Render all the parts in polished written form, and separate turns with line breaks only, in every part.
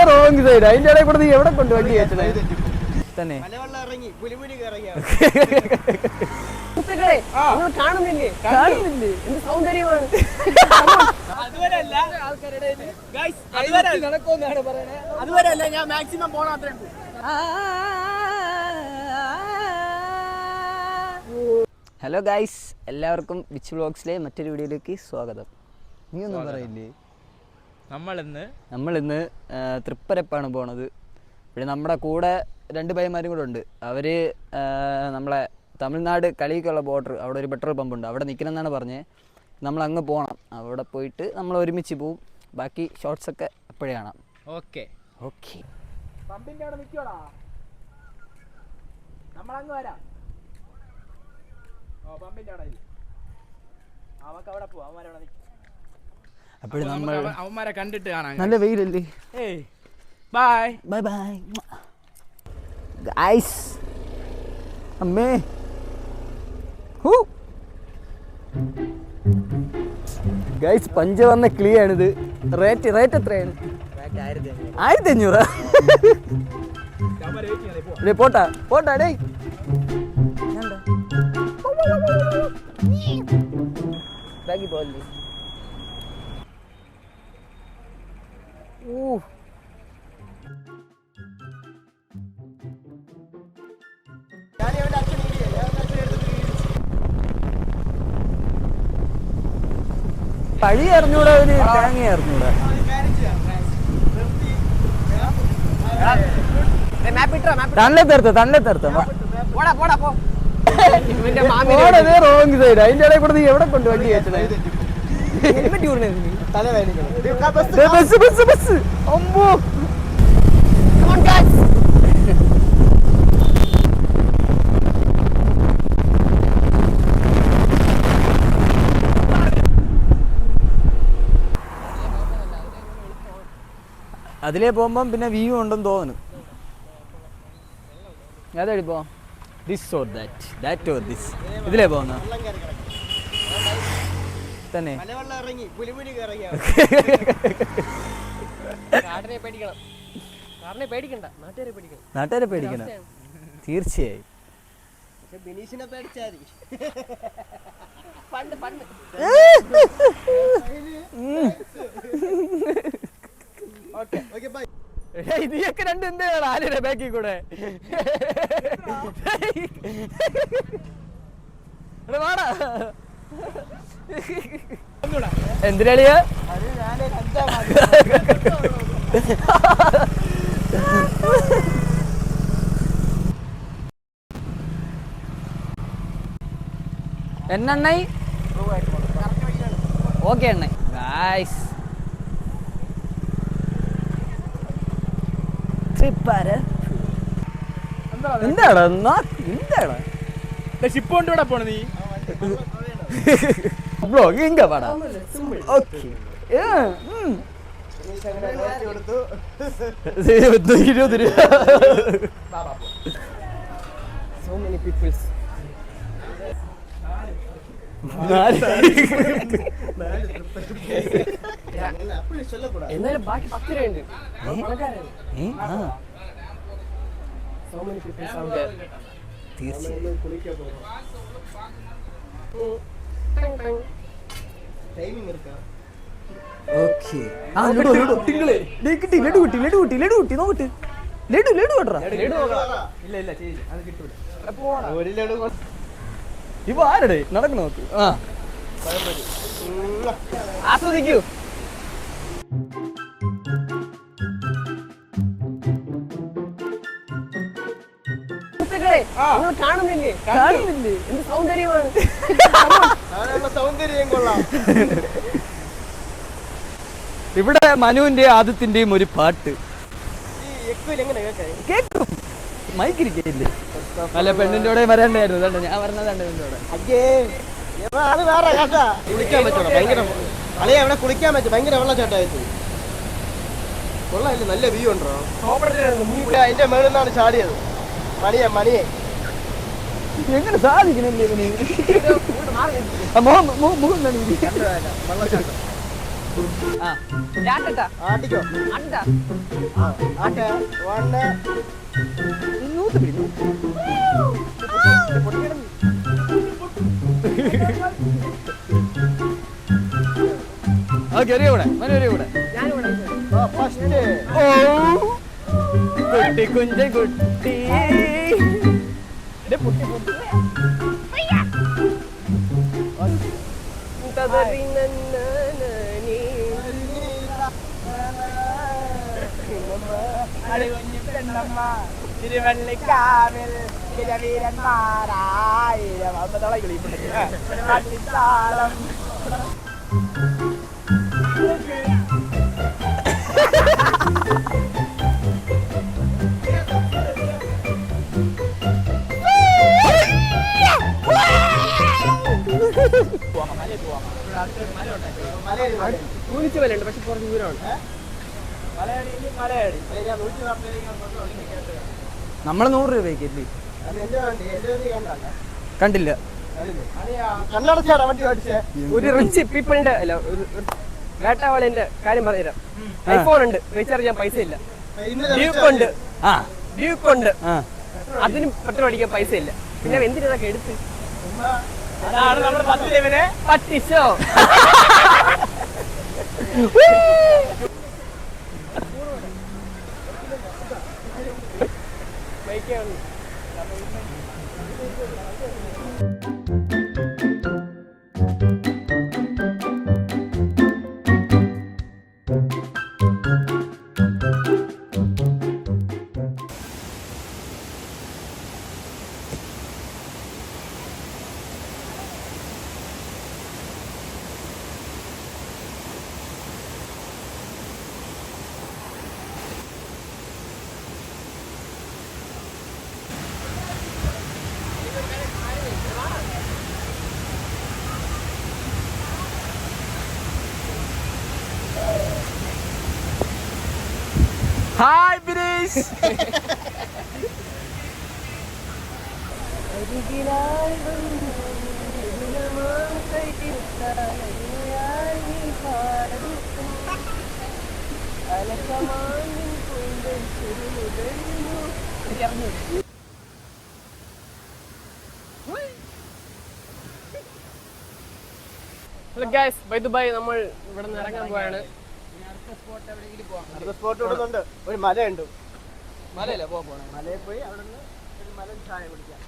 Wrong side. അതിന്റെ ഇടയിൽ കൂടെ നീ എവിടെ കൊണ്ട് വണ്ടി വെച്ചത് തന്നെ? കാണുന്നില്ലേ? കാണുന്നില്ലേ? എന്ത് സൗന്ദര്യമാണ്. അതുവരെയല്ല ഞാൻ മാക്സിമം പോണ അത്രയും. ഹലോ ഗൈസ്, എല്ലാവർക്കും വിച്ച് വ്ളോഗ്സിലെ മറ്റൊരു വീഡിയോയിലേക്ക് സ്വാഗതം. നീ ഒന്നും പറയില്ലേ? നമ്മളിന്ന് തൃപ്പരപ്പാണ് പോണത്. പിന്നെ നമ്മുടെ കൂടെ രണ്ട് പയ്യന്മാരും കൂടെ ഉണ്ട്. അവർ നമ്മളെ തമിഴ്നാട് കളിക്കുള്ള ബോർഡർ, അവിടെ ഒരു പെട്രോൾ പമ്പ് ഉണ്ട്, അവിടെ നിൽക്കണമെന്നാണ് പറഞ്ഞത്. നമ്മൾ അങ്ങ് പോകണം. അവിടെ പോയിട്ട് നമ്മൾ ഒരുമിച്ച് പോവും. ബാക്കി ഷോർട്സൊക്കെ എപ്പോഴേ കാണാം.
Okay
okay.
പമ്പിൻ്റെ അവിടെ നിൽക്കോടാ, നമ്മളങ്ങ് വരാം. പമ്പിൻ്റെ അവിടെ അവർക്ക് അവിടെ പോവാം. അവന്മാരവിടെ നിൽക്കും.
അപ്പോഴും നമ്മൾ
അവന്മാരെ കണ്ടിട്ട് കാണാം.
നല്ല വെയിലല്ലേ?
Bye
bye bye guys. അമ്മേ ഗൈസ്, പഞ്ച വന്ന കിളിയാണിത്. റേറ്റ് എത്രയാണ്? 1500. പോട്ടാ ഡേ. ബാഗി പോലെ പഴി അറിഞ്ഞൂടാ, ഒരു തേങ്ങ അറിഞ്ഞൂടാ. തള്ളെ തീർത്ത റോങ് സൈഡ്. അതിന്റെ ഇടയിൽ കൂടെ നീ എവിടെ കൊണ്ട് വണ്ടി വെച്ചത്? ബസ് അമ്പോ. അതിലേ പോകുമ്പം പിന്നെ വ്യൂ ഉണ്ടെന്ന് തോന്നുന്നു. ഏതാടി പോവാം? This or that or this. ഇതിലേ പോകുന്ന തന്നെ. നാട്ടുകാരെ പേടിക്കണം തീർച്ചയായും. ഇതിയൊക്കെ രണ്ട് എന്താണ് ആരുടെ ബാക്കിൽ കൂടെ? എന്തിനാളിയാ? എണ്ണ ഓക്കെ എണ്ണ ഗായ്സ്. എന്താടാ
ഷിപ്പ് കൊണ്ടുകൂടെ പോണ നീ?
ബ്ലോഗ് ഇങ്ക പാടാ. ഓക്കെ. 20 രൂപ. So many people. എന്നാലും ബാക്കി 10 രൂപയുണ്ട്. തീർച്ചയായും. ഓക്കെ. ഇപ്പൊ ആരുടെ നടക്കണ നോക്ക്. ആസ്വദിക്കൂ. കാണുന്നില്ലേ? എന്ത് സൗന്ദര്യമാണ്. സൗന്ദര്യം കൊള്ളാം. ഇവിടെ മനുവിന്റെ ആദ്യത്തിന്റെയും ഒരു പാട്ട് കേൾക്കും. മൈക്കിരിക്കയില്ലേ? അല്ല, പെണ്ണിന്റെ കൂടെ വരണ്ടായിരുന്നു. ഞാൻ പറഞ്ഞതാണ് എന്റെ കൂടെ. കുളിക്കാൻ പറ്റണം. ഭയങ്കര അളിയ അവിടെ കുളിക്കാൻ പറ്റും. ഭയങ്കര വെള്ളച്ചാട്ടമായിട്ട് കൊള്ളാല്ലേ? നല്ല വ്യൂ ഉണ്ടോ? അതിന്റെ മേളിൽ നിന്നാണ് ചാടിയത്. മണിയെ എങ്ങനെ സാധിക്കണില്ലേ? ആ
ആട്ടട്ടാ
ആട്ടിക്കോ.
ആട്ടട്ടാ
ആട്ടെ. 1
നൂത്ത് പിടി
ഓക്കെ ഒരു കൂടെ മനു ഒരു കൂടെ
ഞാനിവിടെ
ഫസ്റ്റ്.
ഓ കുട്ടി കുഞ്ചൻ കുട്ടി
പൊട്ടി പൊട്ടി തിരുവള്ളിക്കാവിൽ ചിരവീരന്മാരായിരം താളം കുളിച്ചു വലുണ്ട് പക്ഷെ കുറച്ച് ദൂരമാണ്
നമ്മൾ 100 രൂപയ്ക്ക് ഇല്ലേ കണ്ടില്ല
കണ്ണടച്ചാടാ വണ്ടി ഓടിച്ചേ.
ഒരു റിച്ച് പീപ്പിളിന്റെ അല്ല ഒരു വേട്ടവാളിന്റെ കാര്യം പറഞ്ഞുതരാം. ഐഫോൺ ഉണ്ട്, റീചാർജ് ചെയ്യാൻ പൈസ ഇല്ല. ഡ്യൂക്ക് ഉണ്ട്,
ആ
ഡ്യൂക്ക് ഉണ്ട്,
ആ
അതിനും പെട്രോൾ അടിക്കാൻ പൈസ ഇല്ല. പിന്നെ എന്തിനൊക്കെ എടുത്ത് പറ്റിച്ചോ?
Hi Bineesh
hello guys, bye Dubai നമ്മൾ ഇവിടെ നിന്ന് ഇറങ്ങാൻ പോവാണ്.
അടുത്ത സ്പോട്ട് കൊടുക്കുന്നുണ്ട്. ഒരു മലയുണ്ട്.
മലയല്ലേ പോണേ
മലയിൽ പോയി അവിടെ നിന്ന് ഒരു മല ചായ കുടിക്കാം.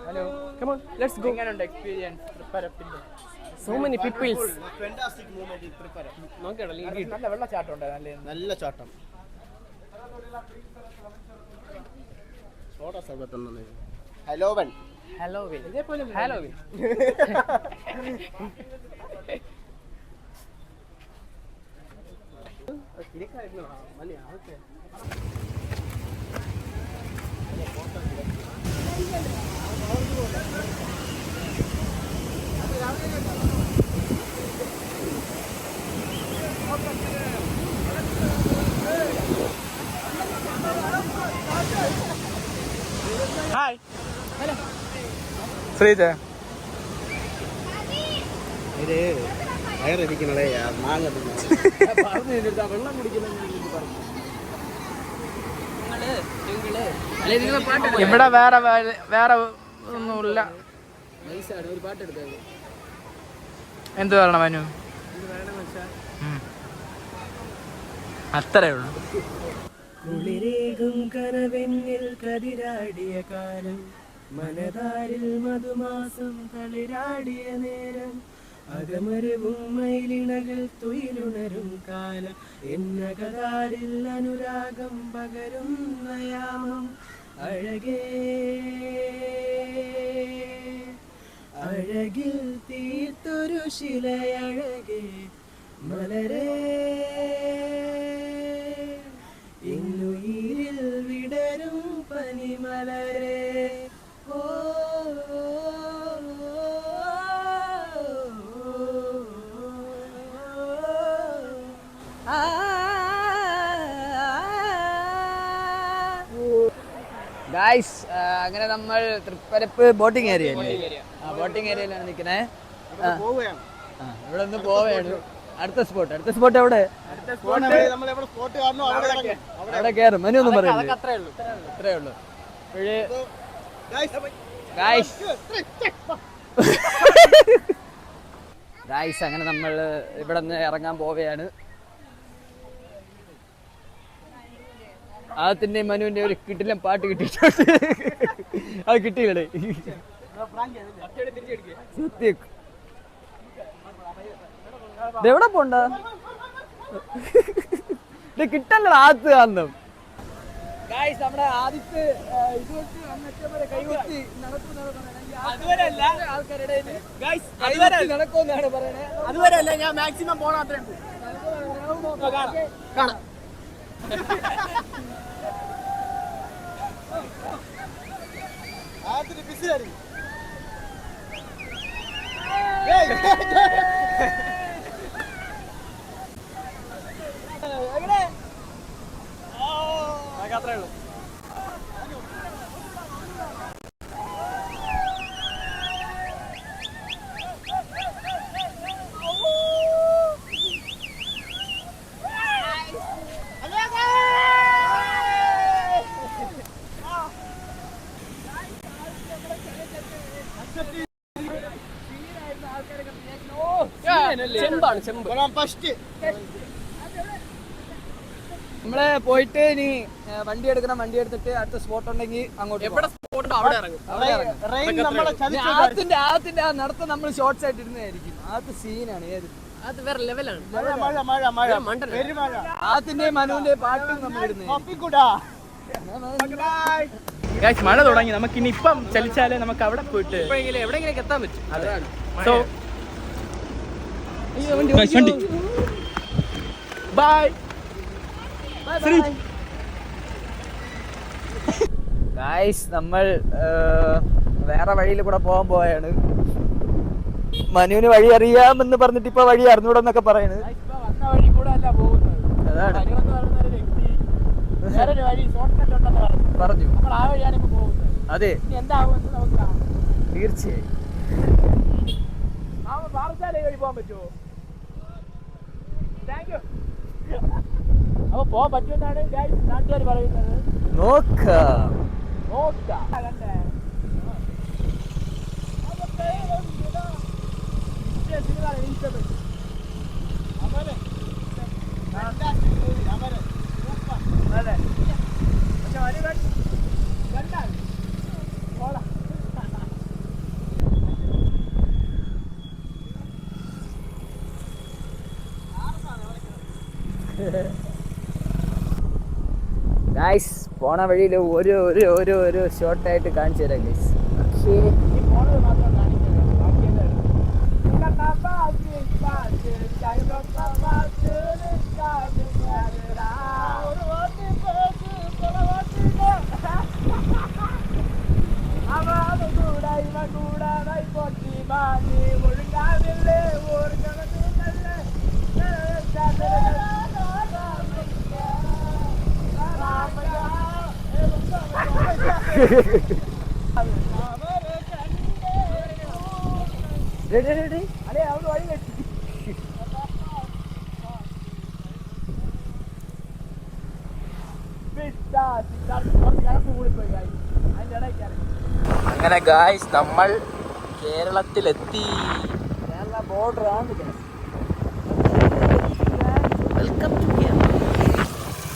Hello, come on, let's go.
എങ്ങനെയുണ്ട് എക്സ്പീരിയൻസ് ട്രിപ്പരപ്പിന്റെ
So many peoples.
Fantastic moment in Tripura.
നോക്കണല്ലോ ഈ വീട്.
നല്ല വെള്ളച്ചാട്ടം ഉണ്ട്
നല്ല ചാട്ടം. സോഡ സർബത്ത് ഹലോവൻ.
ഹലോവിൻ. ഇതേപോലെ ഹലോവിൻ.
ഹായ്
ശ്രീജ ഇത് വയറിരിക്കണേ മാങ്ങ
വെള്ളം കുടിക്കുന്ന
ഇവിടെ വേറെ വേറെ ഒന്നുമില്ല.
ഒരു പാട്ടെടുത്തത്
എന്ത് പറയണം മനു? അത്രേ ഉള്ളൂ.
കുളിരേകും കനവെന്നിൽ കതിരാടിയ കാലം, മനതാരിൽ മധുമാസം തളിരാടിയ നേരം, അകമരവും മയിലിണകൾ തുയിലുണരും കാലം, എന്നകതാരിൽ അനുരാഗം പകരുന്ന യാമം, അഴകേ അഴകിൽ തീർത്തൊരു ശിലയഴകേ മലരേ, ഇന്നുയിരിൽ വിടരും പനിമലരേ, ഓ
ഗായ്സ്, അങ്ങനെ നമ്മൾ തൃപ്പരപ്പ് ബോട്ടിംഗ് ഏരിയ അല്ലേ? ആ ബോട്ടിംഗ് ഏരിയയിലാണ് നിൽക്കുന്നത്.
പോവുകയാണ്.
ഇവിടെ നിന്ന് പോവുകയാണ്. അടുത്ത സ്പോട്ട് എവിടെ?
നമ്മളെവിടെ സ്പോട്ട് കാണുന്നു അവിടെ ഇറങ്ങും.
അവിടെ കയറും. മനു ഒന്നും പറയില്ല.
അത്രേ ഉള്ളൂ.
അത്രേ ഉള്ളൂ. ഗായ്സ് അങ്ങനെ നമ്മൾ ഇവിടെ നിന്ന് ഇറങ്ങാൻ പോവുകയാണ്. ആദത്തിന്റെ മനുവിന്റെ ഒരു കിട്ടിലും പാട്ട് കിട്ടിയിട്ടുണ്ട്. അത് കിട്ടിയില്ലേ? സത്യം. ഇതെവിടെ പോണ്ട? ഇത് കിട്ടല്ലോ ആദ്യത്തെ കാണുന്നു. ഗായ്സ് നമ്മുടെ ആദ്യത്തെ ഇതുവെച്ച് അങ്ങറ്റവരെ കൈകൊത്തി ആൾക്കാരുടെ നടക്കുമെന്നാണ് പറയണേ.
അതുവരെ അല്ല, ഞാൻ മാക്സിമം പോണം. അത്രയും കാണാം. അത്രേ ഉള്ളൂ. ചെമ്പ്
ഫസ്റ്റ്
നമ്മള് പോയിട്ട് ഇനി വണ്ടി എടുക്കണം. വണ്ടി എടുത്തിട്ട് അടുത്ത സ്പോട്ട് ഉണ്ടെങ്കിൽ അങ്ങോട്ട്
എവിടെ സ്പോട്ട് അവിടെ ഇറങ്ങും.
റെയിൻ നമ്മളെ
ആദ്യത്തിന്റെ ആ നടത്തം നമ്മൾ ഷോർട്സ് ആയിട്ട് ഇടുന്നതായിരിക്കും. ആദ്യത്തെ സീനാണ്. ഏത്
അത് വേറെ ലെവലാണ്.
ആദ്യത്തിന്റെ മനുവിന്റെ പാട്ടും നമ്മൾ ഇടുന്നത്.
ഗൈസ് മഴ തുടങ്ങി. നമുക്ക് ഇനി ഇപ്പം ചലിച്ചാലേ നമുക്ക് അവിടെ പോയിട്ട്
എവിടെയെങ്കിലും എത്താൻ പറ്റും.
So by.
ഗായ്സ് നമ്മൾ വേറെ വഴിയിൽ കൂടെ പോകാൻ പോയാണ്. മനുവിന് വഴി അറിയാമെന്ന് പറഞ്ഞിട്ട് ഇപ്പൊ വഴി അറിഞ്ഞൂടെന്നൊക്കെ പറയണ്.
വന്ന വഴി കൂടെ അല്ല പോകുന്നത്.
അതാണ് പറഞ്ഞു.
നമ്മൾ ആ വഴിയാണ് ഇപ്പൊ പോകുന്നത്.
അതെ,
എന്താകുമെന്ന് നമുക്ക് കാണാം.
തീർച്ചയായും.
പാറശാല വഴി പോകാൻ പറ്റുമോ? Thank you. അപ്പൊ പോകാൻ പറ്റുമെന്നാണ് നാട്ടുകാർ പറയുന്നത്.
നോക്കാം.
കണ്ടേ
ഗൈസ് പോണ വഴിയിൽ ഒരു ഒരു ഒരു ഒരു ഷോർട്ടായിട്ട് കാണിച്ചു തരാം ഗൈസ്.
അങ്ങനെ ഗായ്സ് നമ്മൾ കേരളത്തിലെത്തി.
കേരള ബോർഡർ ആണ്.
Welcome to Kerala.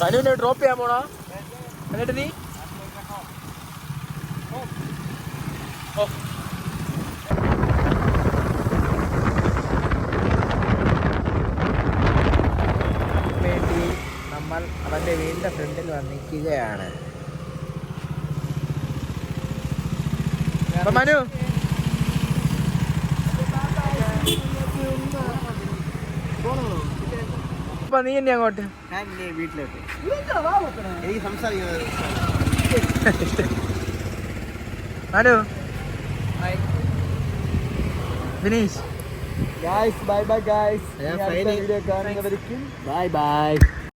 മനുവിനെ ഡ്രോപ്പ് ചെയ്യാൻ പോണോ? എന്നിട്ട് നീ
വേണ്ടി നമ്മൾ അവന്റെ വീടിന്റെ ഫ്രണ്ടിൽ വന്നിരിക്കുകയാണ്.
മനു അപ്പൊ നീ എന്നെ അങ്ങോട്ട്
ഞാൻ വീട്ടിലോട്ട് എനിക്ക് സംസാരിക്കുന്നത്
Manu Dinesh
guys bye bye guys.
Video
കാണുന്നവർക്കും ബൈ ബൈ.